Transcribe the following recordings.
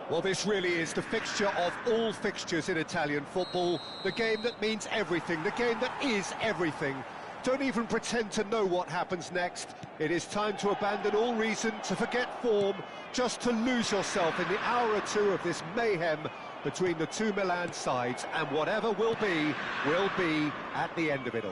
Well, this really is the fixture of all fixtures in Italian football. The game that means everything, the game that is everything. Don't even pretend to know what happens next. It is time to abandon all reason, to forget form, just to lose yourself in the hour or two of this mayhem between the two Milan sides, and whatever will be at the end of it all.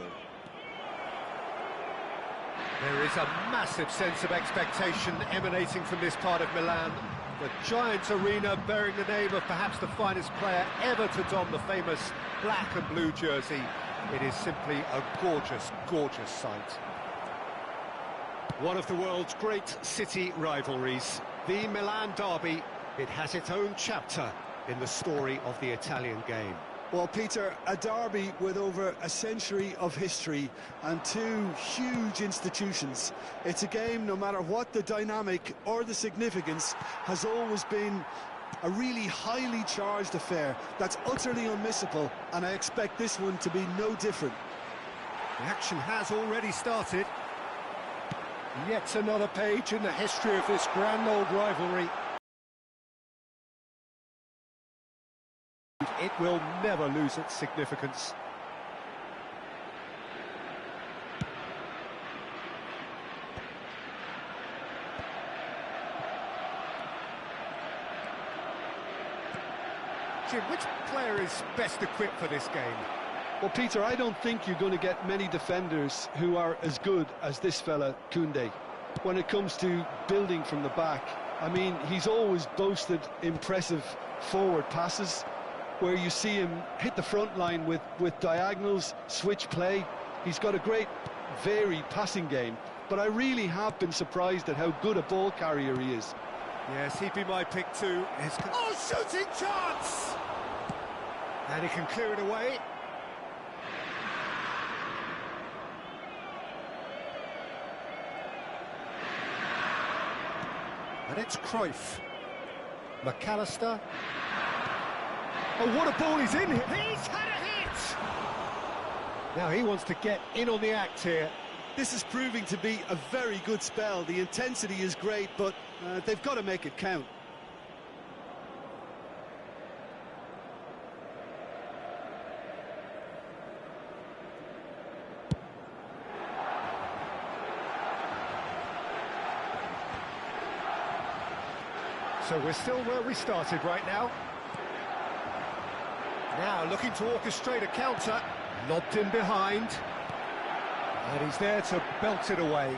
There is a massive sense of expectation emanating from this part of Milan. The giant arena bearing the name of perhaps the finest player ever to don the famous black and blue jersey. It is simply a gorgeous, gorgeous sight. One of the world's great city rivalries, the Milan derby. It has its own chapter in the story of the Italian game. Well, Peter, a derby with over a century of history and two huge institutions. It's a game, no matter what the dynamic or the significance, has always been a really highly charged affair that's utterly unmissable, and I expect this one to be no different. The action has already started. Yet another page in the history of this grand old rivalry. It will never lose its significance. Jim, which player is best equipped for this game? Well, Peter, I don't think you're going to get many defenders who are as good as this fella, Koundé. When it comes to building from the back, I mean, he's always boasted impressive forward passes, where you see him hit the front line with diagonals, switch play. He's got a great, varied passing game, but I really have been surprised at how good a ball carrier he is. Yes, he'd be my pick too. Oh, shooting chance! And he can clear it away. And it's Cruyff. McAllister. Oh, what a ball he's in here! He's had a hit! Now he wants to get in on the act here. This is proving to be a very good spell. The intensity is great, but they've got to make it count. So we're still where we started right now. Now looking to orchestrate a counter, lobbed in behind, and he's there to belt it away.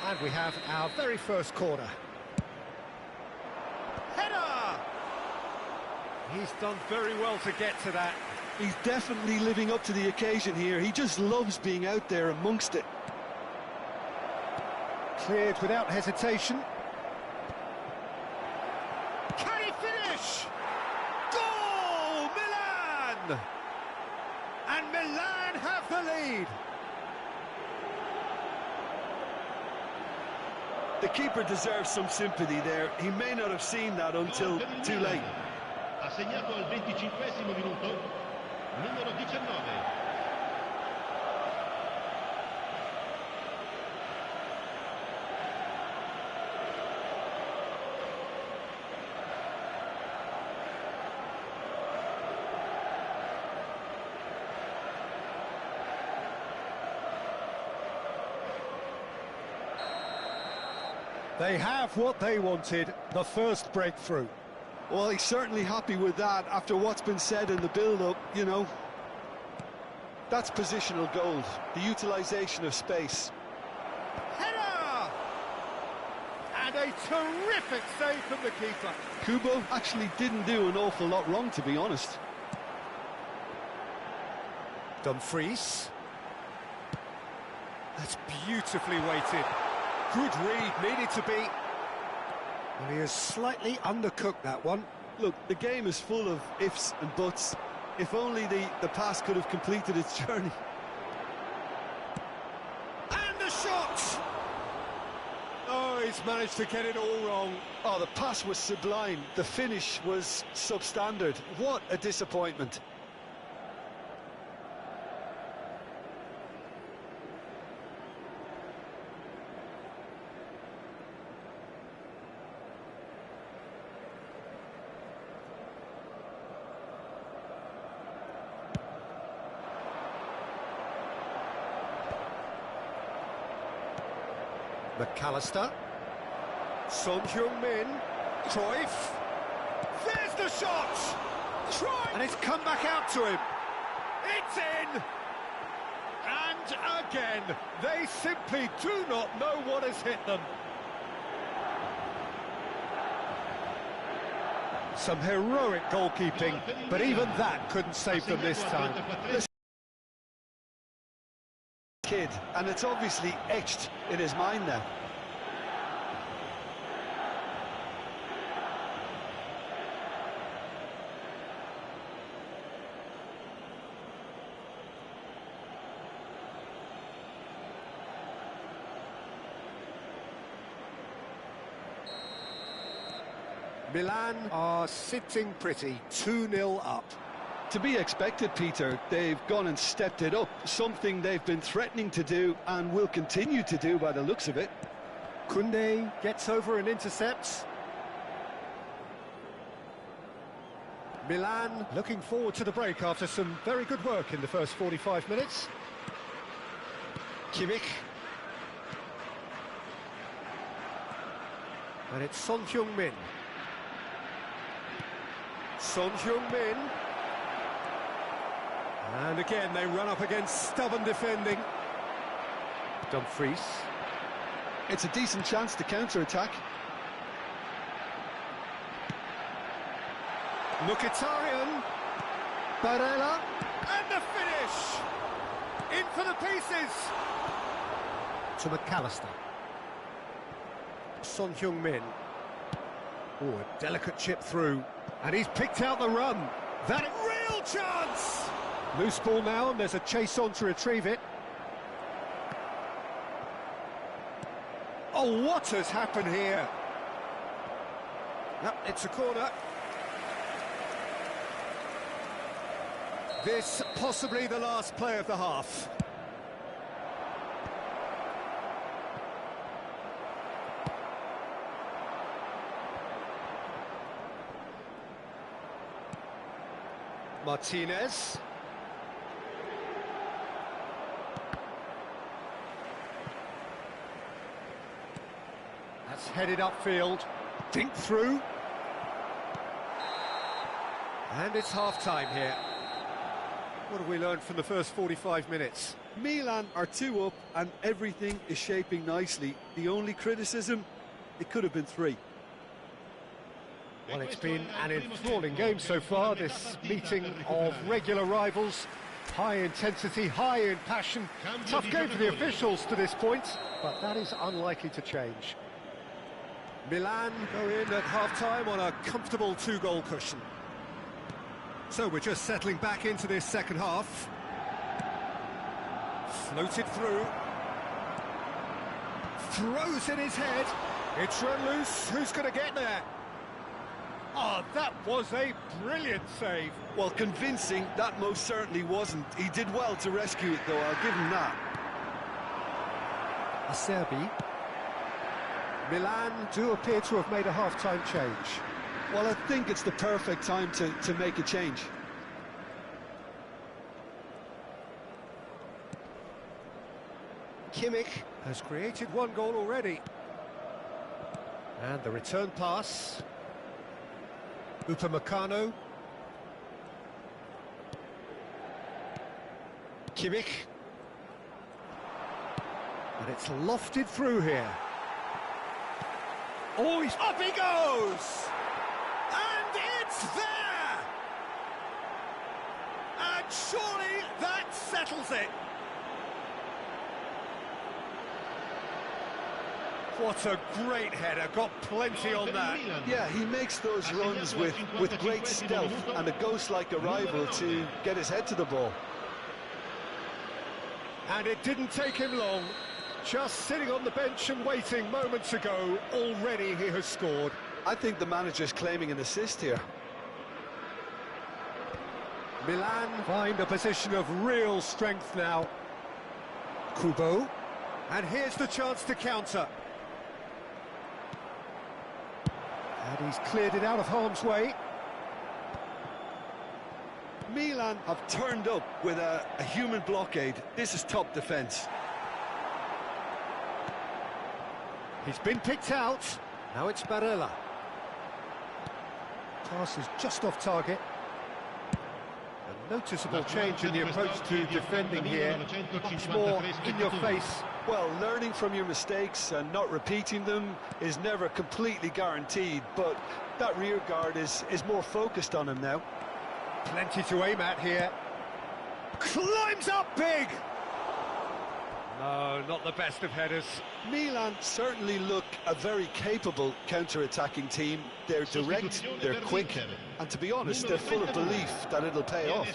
And we have our very first corner. Header! He's done very well to get to that. He's definitely living up to the occasion here. He just loves being out there amongst it. Cleared without hesitation. Can he finish? Goal! Milan! And Milan have the lead. The keeper deserves some sympathy there. He may not have seen that until too late. Ha segnato al 25esimo minuto, numero 19. They have what they wanted, the first breakthrough. Well, he's certainly happy with that after what's been said in the build-up, you know. That's positional gold, the utilisation of space. Header! And a terrific save from the keeper. Kubo actually didn't do an awful lot wrong, to be honest. Dumfries. That's beautifully weighted. Good read, needed to be. Well, he has slightly undercooked that one. Look, the game is full of ifs and buts. If only the pass could have completed its journey. And the shot! Oh, he's managed to get it all wrong. Oh, the pass was sublime. The finish was substandard. What a disappointment. McAllister. Son Heung-min. Cruyff. There's the shot! Cruyff! And it's come back out to him. It's in! And again, they simply do not know what has hit them. Some heroic goalkeeping, but even that couldn't save them this time. Kid, and it's obviously etched in his mind now. Milan are sitting pretty, 2-0 up. To be expected, Peter. They've gone and stepped it up, something they've been threatening to do and will continue to do by the looks of it. Koundé gets over and intercepts. Milan looking forward to the break after some very good work in the first 45 minutes. Kimmich. And it's Son Heung-min. Son Heung-min. And again, they run up against stubborn defending. Dumfries. It's a decent chance to counter-attack. Mkhitaryan. Barella. And the finish! In for the pieces! To McAllister. Son Heung-min. Oh, a delicate chip through. And he's picked out the run. That real chance! Loose ball now, and there's a chase on to retrieve it. Oh, what has happened here? Yep, it's a corner. This possibly the last play of the half. Martinez. That's headed upfield. Think through. And it's half-time here. What have we learned from the first 45 minutes? Milan are 2 up and everything is shaping nicely. The only criticism, it could have been 3. Well, it's been an enthralling game so far, this meeting of regular rivals. High intensity, high in passion. Tough game for the officials to this point, but that is unlikely to change. Milan go in at half-time on a comfortable 2-goal cushion. So we're just settling back into this second half. Floated through. Throws in his head. It's run loose. Who's going to get there? Oh, that was a brilliant save. Well, convincing, that most certainly wasn't. He did well to rescue it, though, I'll give him that. Acerbi. Milan do appear to have made a half-time change. Well, I think it's the perfect time to make a change. Kimmich has created 1 goal already. And the return pass. Upamecano. Kimmich. And it's lofted through here. Oh, he's up he goes! And it's there! And surely that settles it. What a great header, got plenty on that. Yeah, he makes those runs with great stealth and a ghost-like arrival to get his head to the ball. And it didn't take him long. Just sitting on the bench and waiting moments ago, already he has scored. I think the manager's claiming an assist here. Milan find a position of real strength now. Kubo. And here's the chance to counter. And he's cleared it out of harm's way. Milan have turned up with a human blockade. This is top defence. He's been picked out. Now it's Barella. Pass is just off target. A noticeable change in the approach to defending here. Much more in your face. Well, learning from your mistakes and not repeating them is never completely guaranteed, but that rear guard is more focused on him now. Plenty to aim at here. Climbs up big! No, not the best of headers. Milan certainly look a very capable counter-attacking team. They're direct, they're quick, and to be honest, they're full of belief that it'll pay off.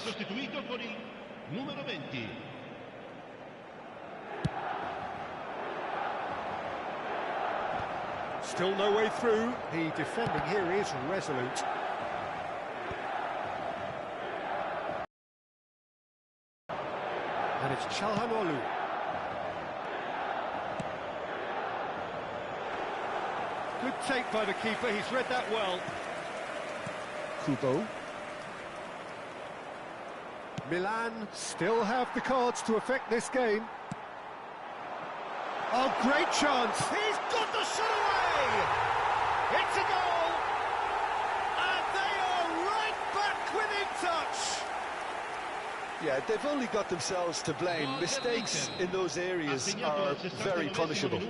Still no way through. The defending here is resolute. And it's Çalhanoğlu. Good take by the keeper, he's read that well. Kubo. Milan still have the cards to affect this game. Oh, great chance! He's got the shot away! It's a goal! And they are right back within touch! Yeah, they've only got themselves to blame. Mistakes in those areas are very punishable.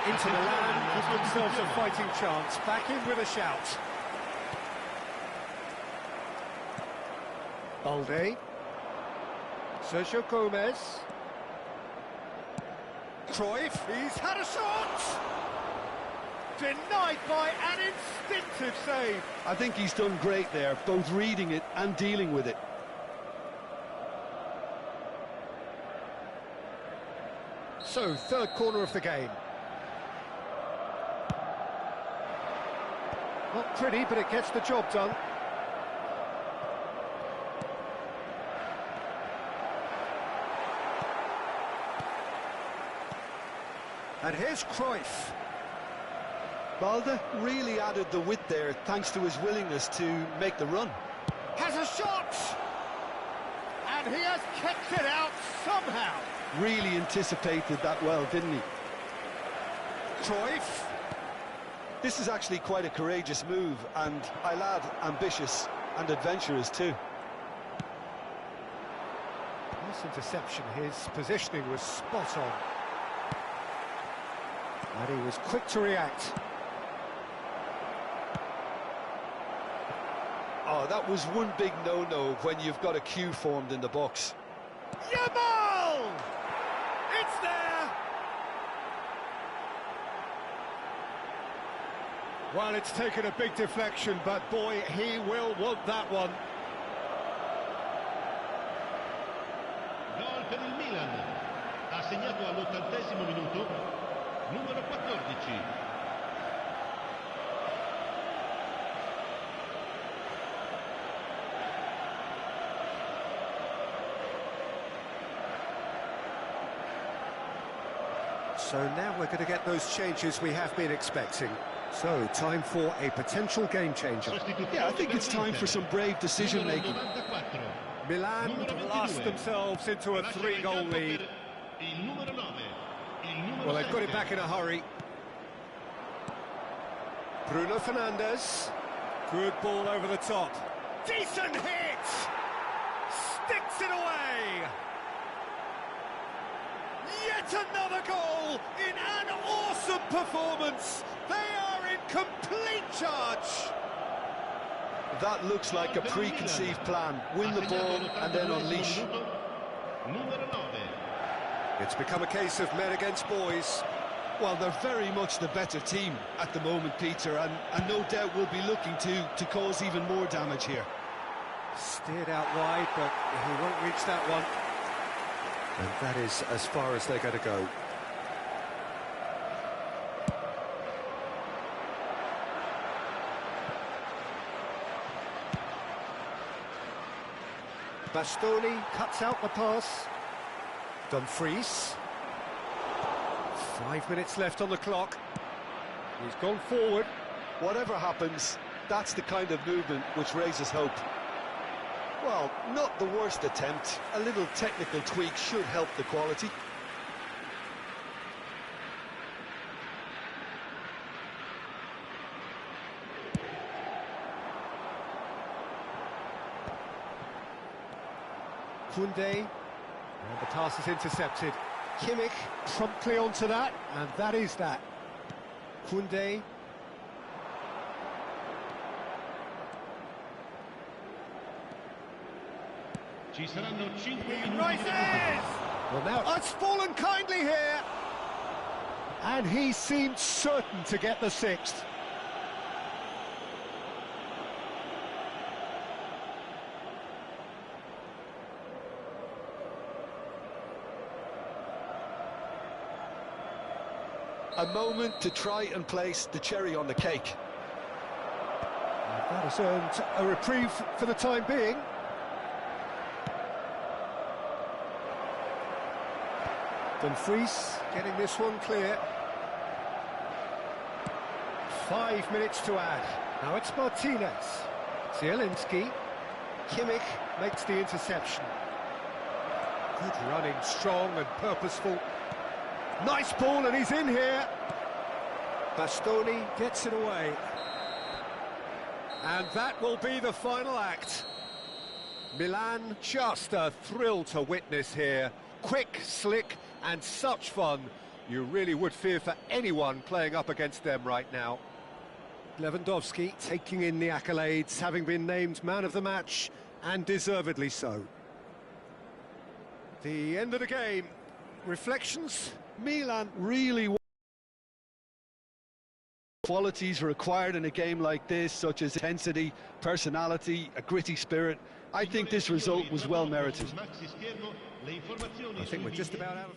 Inter Milan give themselves a fighting chance. Back in with a shout. Balde. Sergio Gomez. Cruyff. He's had a shot! Denied by an instinctive save. I think he's done great there, both reading it and dealing with it. So, third corner of the game. Not pretty, but it gets the job done. And here's Cruyff. Balde really added the width there, thanks to his willingness to make the run. Has a shot! And he has kept it out somehow. Really anticipated that well, didn't he? Cruyff. This is actually quite a courageous move, and I'll add ambitious and adventurous too. This interception, his positioning was spot on. And he was quick to react. Oh, that was one big no-no when you've got a queue formed in the box. Yamal! It's there! Well, it's taken a big deflection, but boy, he will want that one. Gol per il Milan. Ha segnato all'80° minuto, numero 14. So now we're going to get those changes we have been expecting. So, time for a potential game changer. Yeah, I think it's time for some brave decision-making. Milan blast themselves into a 3-goal lead. Well, they've got it back in a hurry. Bruno Fernandes. Good ball over the top. Decent hit! Sticks it away! Yet another goal in an awesome performance. They are in complete charge. That looks like a preconceived plan. Win the ball and then unleash. It's become a case of men against boys. Well, they're very much the better team at the moment, Peter, and no doubt will be looking to cause even more damage here. Steered out wide, but he won't reach that one. And that is as far as they're going to go. Bastoni cuts out the pass. Dumfries. 5 minutes left on the clock. He's gone forward. Whatever happens, that's the kind of movement which raises hope. Well, not the worst attempt. A little technical tweak should help the quality. Koundé, and the pass is intercepted. Kimmich promptly onto that, and that is that. Koundé. Ci saranno 5 minuti di Rises! Well, now it's fallen kindly here, and he seemed certain to get the sixth. A moment to try and place the cherry on the cake. That has earned a reprieve for the time being. Dumfries getting this one clear. 5 minutes to add. Now it's Martinez. Zielinski. Kimmich makes the interception. Good running, strong and purposeful. Nice ball, and he's in here. Bastoni gets it away. And that will be the final act. Milan, just a thrill to witness here. Quick, slick, and such fun. You really would fear for anyone playing up against them right now. Lewandowski taking in the accolades, having been named man of the match, and deservedly so. The end of the game. Reflections? Milan really qualities required in a game like this, such as intensity, personality, a gritty spirit. I think this result was well merited. I think we're just about out of...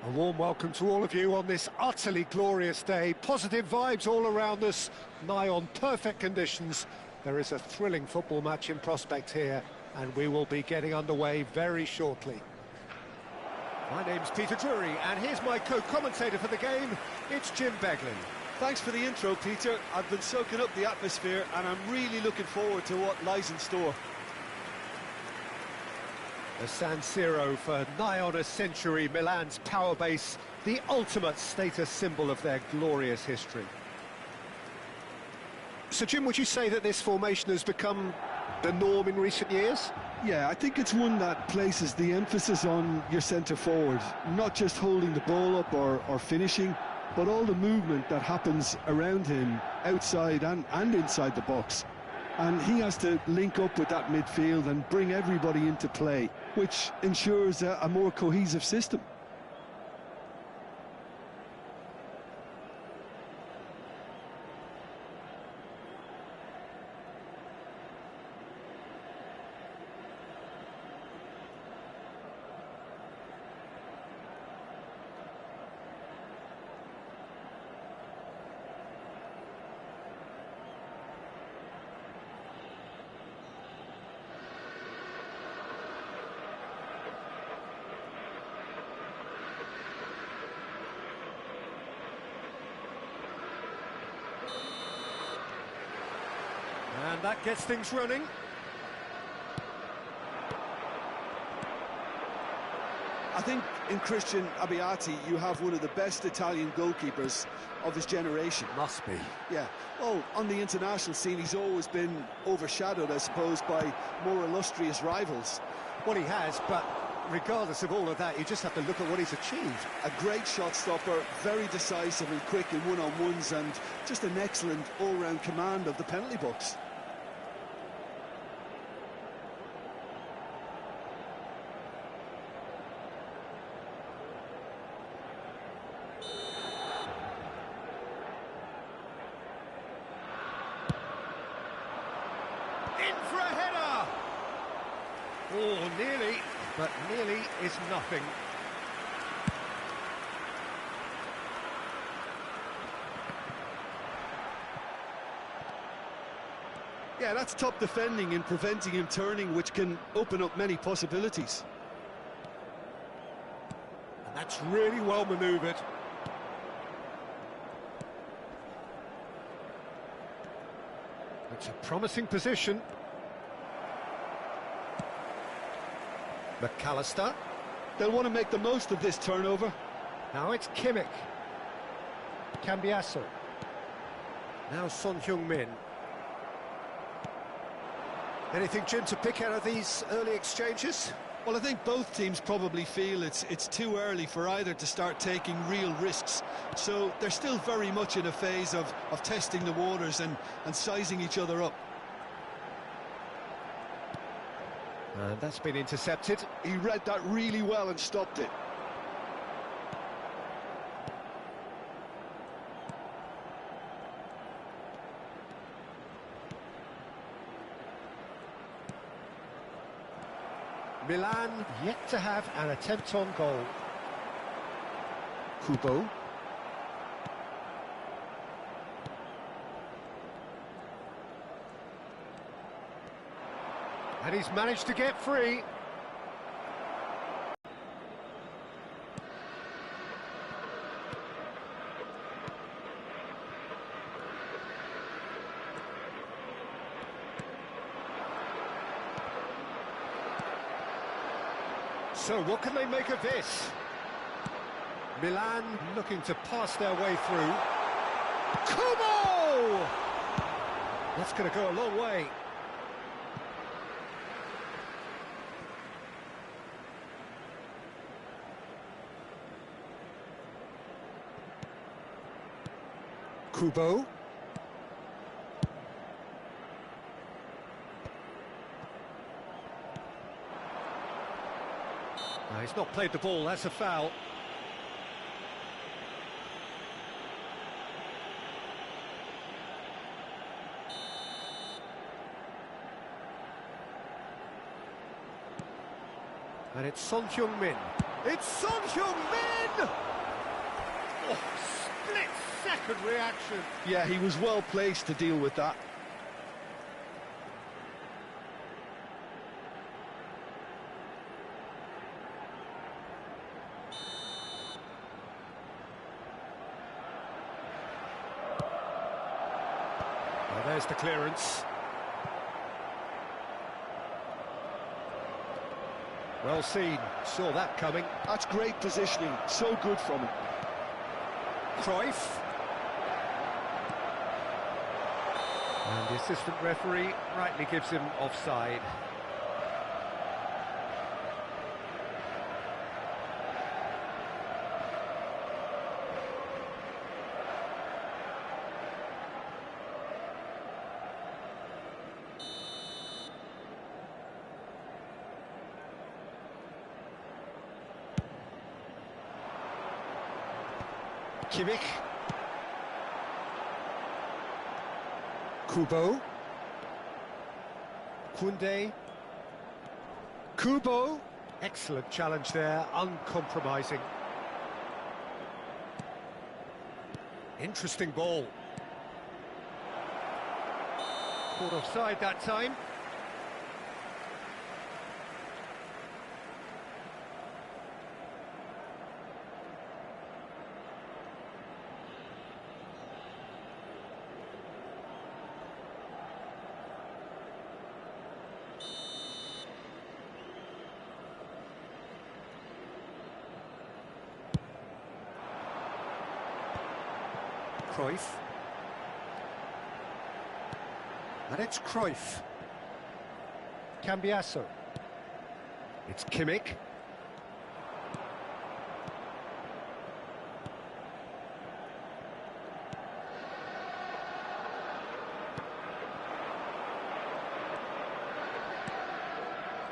A warm welcome to all of you on this utterly glorious day. Positive vibes all around us, nigh on perfect conditions. There is a thrilling football match in prospect here, and we will be getting underway very shortly. My name's Peter Drury, and here's my co-commentator for the game. It's Jim Beglin. Thanks for the intro, Peter. I've been soaking up the atmosphere, and I'm really looking forward to what lies in store. The San Siro for nigh on a century, Milan's power base, the ultimate status symbol of their glorious history. So, Jim, would you say that this formation has become the norm in recent years? Yeah, I think it's one that places the emphasis on your centre-forward, not just holding the ball up or finishing, but all the movement that happens around him, outside and inside the box. And he has to link up with that midfield and bring everybody into play, which ensures a more cohesive system. And that gets things running. I think in Christian Abbiati you have one of the best Italian goalkeepers of his generation. Must be. Yeah, well, on the international scene he's always been overshadowed, I suppose, by more illustrious rivals. Well, he has, but regardless of all of that, you just have to look at what he's achieved. A great shot stopper, very decisive and quick in one-on-ones, and just an excellent all-round command of the penalty box. In for a header! Oh, nearly, but nearly is nothing. Yeah, that's top defending and preventing him turning, which can open up many possibilities. And that's really well manoeuvred. It's a promising position. McAllister. They'll want to make the most of this turnover. Now it's Kimmich. Cambiasso. Now Son Heung-min. Anything, Jim, to pick out of these early exchanges? Well, I think both teams probably feel it's too early for either to start taking real risks. So they're still very much in a phase of testing the waters and sizing each other up. And that's been intercepted. He read that really well and stopped it. Milan yet to have an attempt on goal. Kubo. And he's managed to get free. So what can they make of this? Milan looking to pass their way through. Kubo! That's going to go a long way. Kubo. No, he's not played the ball, that's a foul. And it's Son Heung-min. It's Son Heung-min! Oh, split-second reaction. Yeah, he was well placed to deal with that. Well, there's the clearance. Well seen, saw that coming. That's great positioning, so good from him. Cruyff. And the assistant referee rightly gives him offside. Kimmich. Kubo. Koundé. Kubo. Excellent challenge there, uncompromising. Interesting ball. Caught offside that time. Cruyff. And it's Cruyff. Cambiasso. It's Kimmich.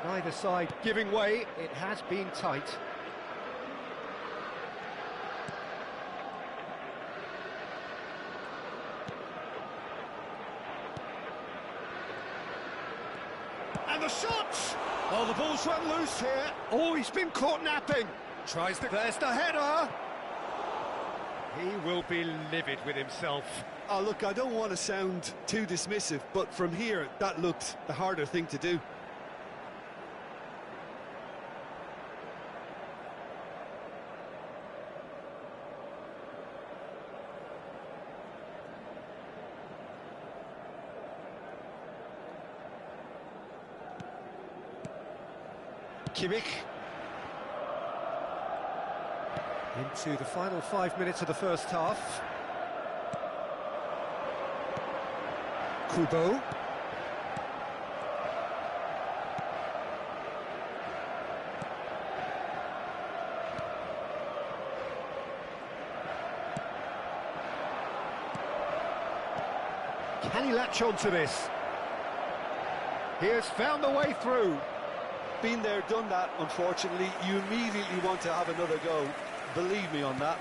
Neither side giving way, it has been tight. And the shot! Oh, the ball's run loose here. Oh, he's been caught napping. Tries the... There's the header! He will be livid with himself. Oh, look, I don't want to sound too dismissive, but from here, that looked the harder thing to do. Kimmich. Into the final 5 minutes of the first half. Kubo. Can he latch on to this? He has found the way through. Been there, done that, unfortunately. You immediately want to have another go. Believe me on that.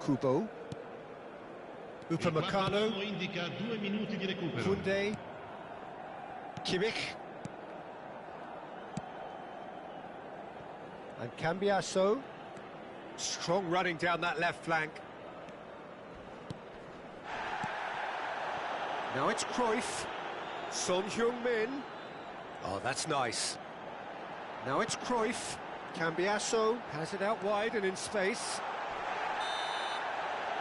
Kubo. Upamecano. Koundé. Kimmich. And Cambiasso. Strong running down that left flank. Now it's Cruyff. Son Heung-min. Oh, that's nice. Now it's Cruyff. Cambiasso has it out wide and in space.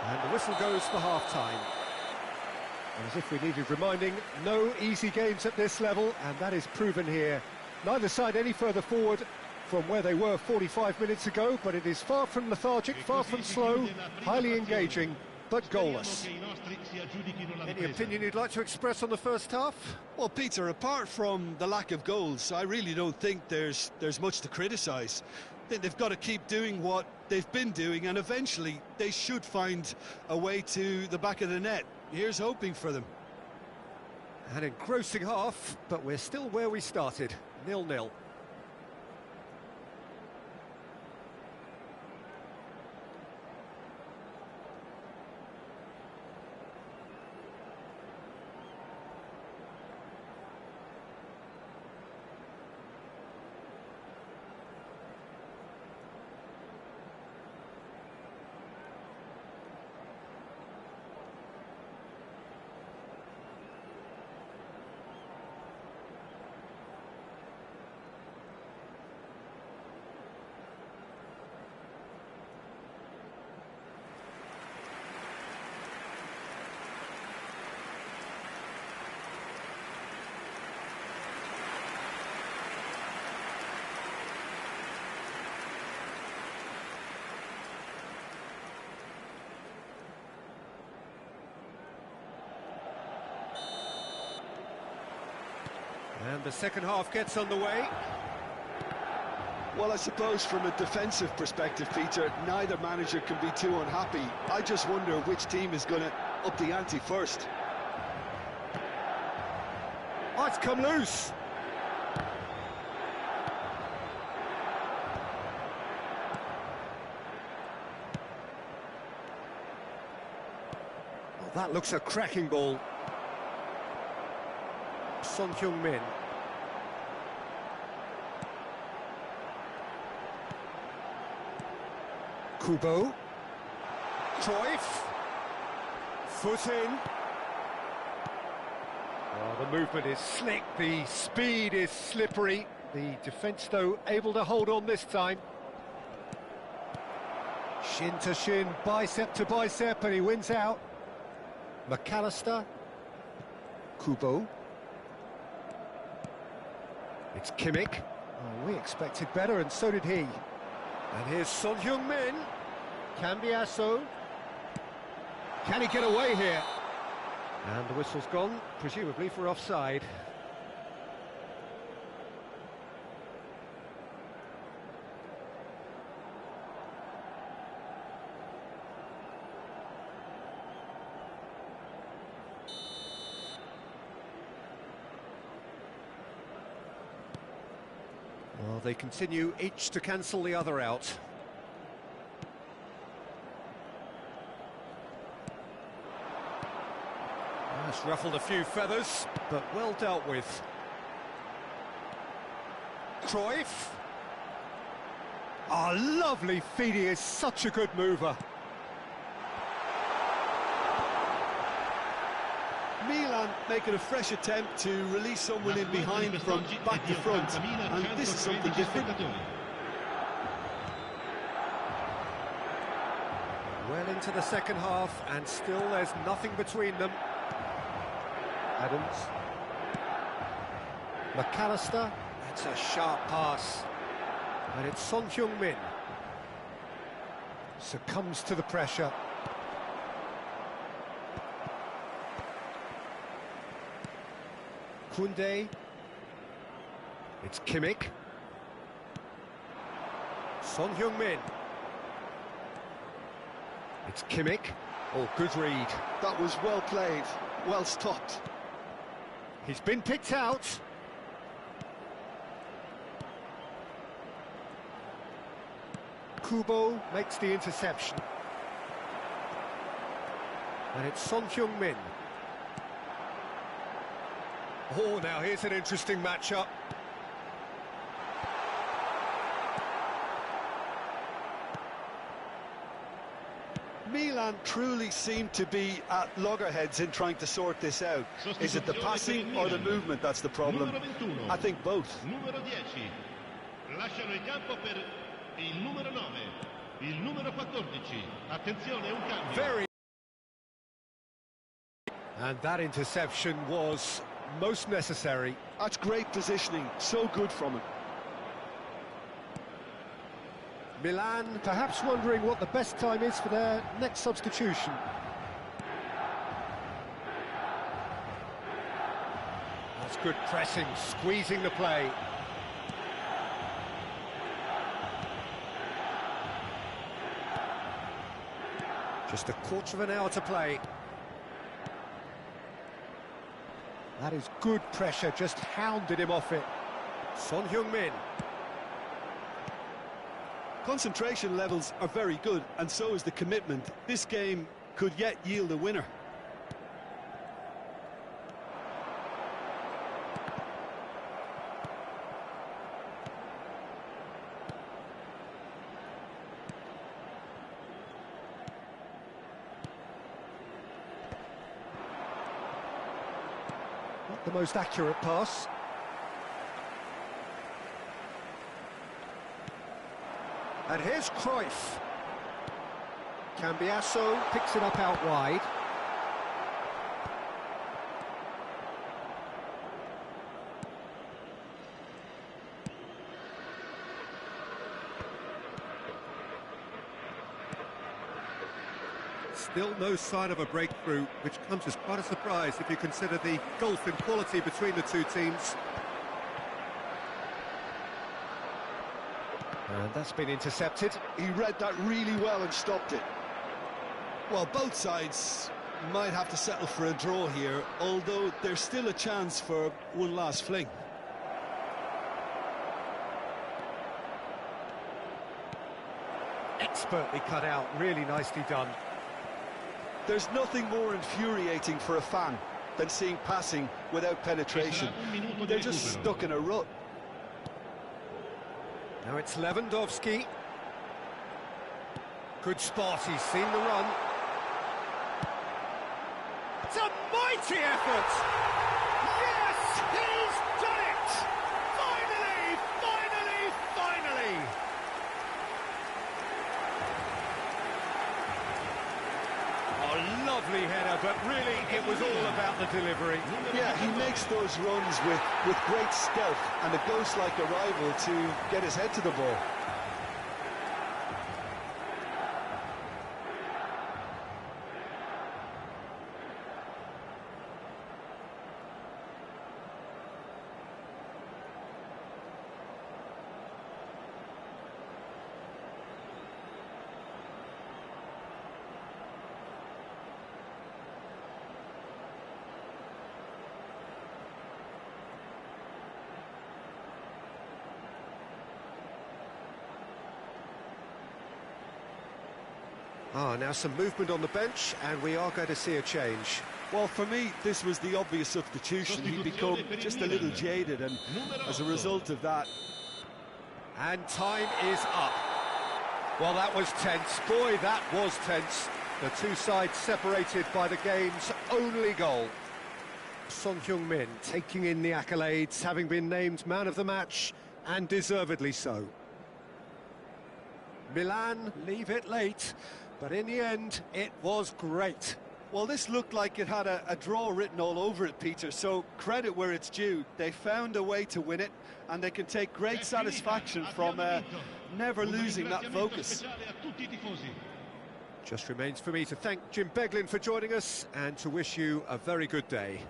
And the whistle goes for half-time. And as if we needed reminding, no easy games at this level, and that is proven here. Neither side any further forward from where they were 45 minutes ago, but it is far from lethargic, far from slow, highly engaging, but goalless. Any opinion you'd like to express on the first half? Well, Peter, apart from the lack of goals, I really don't think there's much to criticise. I think they've got to keep doing what they've been doing, and eventually they should find a way to the back of the net. Here's hoping for them. An engrossing half, but we're still where we started, 0-0. And the second half gets underway. Well, I suppose from a defensive perspective, Peter, neither manager can be too unhappy. I just wonder which team is going to up the ante first. Oh, it's come loose. Well, that looks a cracking ball. Son Heung-min. Kubo. Cruyff. Foot in. Oh, the movement is slick, the speed is slippery. The defence, though, able to hold on this time. Shin to shin, bicep to bicep, and he wins out. McAllister. Kubo. It's Kimmich. Oh, we expected better, and so did he. And here's Son Heung-min. Cambiasso. Can he get away here? And the whistle's gone, presumably for offside. Well, they continue each to cancel the other out. It's ruffled a few feathers, but well dealt with. Cruyff. Oh, lovely feed, he is such a good mover. Milan making a fresh attempt to release someone in behind from back to front, and this is something different. Well into the second half, and still there's nothing between them. Adams. McAllister. That's a sharp pass. And it's Son Heung-min. Succumbs to the pressure. Koundé. It's Kimmich. Son Heung-min. It's Kimmich. Oh, good read. That was well played, well stopped. He's been picked out. Kubo makes the interception. And it's Son Heung-min. Oh, now here's an interesting matchup. Milan truly seem to be at loggerheads in trying to sort this out. Is it the passing or the movement that's the problem? I think both. Numero 10. Lasciano il campo per il numero 9. Il numero 14. Attenzione, un cambio. Very. And that interception was most necessary. That's great positioning, so good from him. Milan perhaps wondering what the best time is for their next substitution. That's good pressing, squeezing the play. Just a quarter of an hour to play. That is good pressure, just hounded him off it. Son Heung-min. Concentration levels are very good, and so is the commitment. This game could yet yield a winner. Not the most accurate pass. And here's Cruyff. Cambiasso picks it up out wide. Still no sign of a breakthrough, which comes as quite a surprise if you consider the gulf in quality between the two teams. And that's been intercepted. He read that really well and stopped it. Well, both sides might have to settle for a draw here, although there's still a chance for one last fling. Expertly cut out, really nicely done. There's nothing more infuriating for a fan than seeing passing without penetration. They're just stuck in a rut. Now it's Lewandowski. Good spot, he's seen the run. It's a mighty effort! Yes, he's done it! Finally, finally, finally! Oh, lovely header, but really it was all about the delivery. Yeah, he makes those runs with great stealth and a ghost-like arrival to get his head to the ball. Ah, now some movement on the bench, and we are going to see a change. Well, for me, this was the obvious substitution. He'd become just a little jaded, and as a result of that... And time is up. Well, that was tense. Boy, that was tense. The two sides separated by the game's only goal. Son Heung-min taking in the accolades, having been named man of the match, and deservedly so. Milan leave it late, but in the end, it was great. Well, this looked like it had a draw written all over it, Peter, so credit where it's due. They found a way to win it, and they can take great satisfaction from never losing that focus. Just remains for me to thank Jim Beglin for joining us, and to wish you a very good day.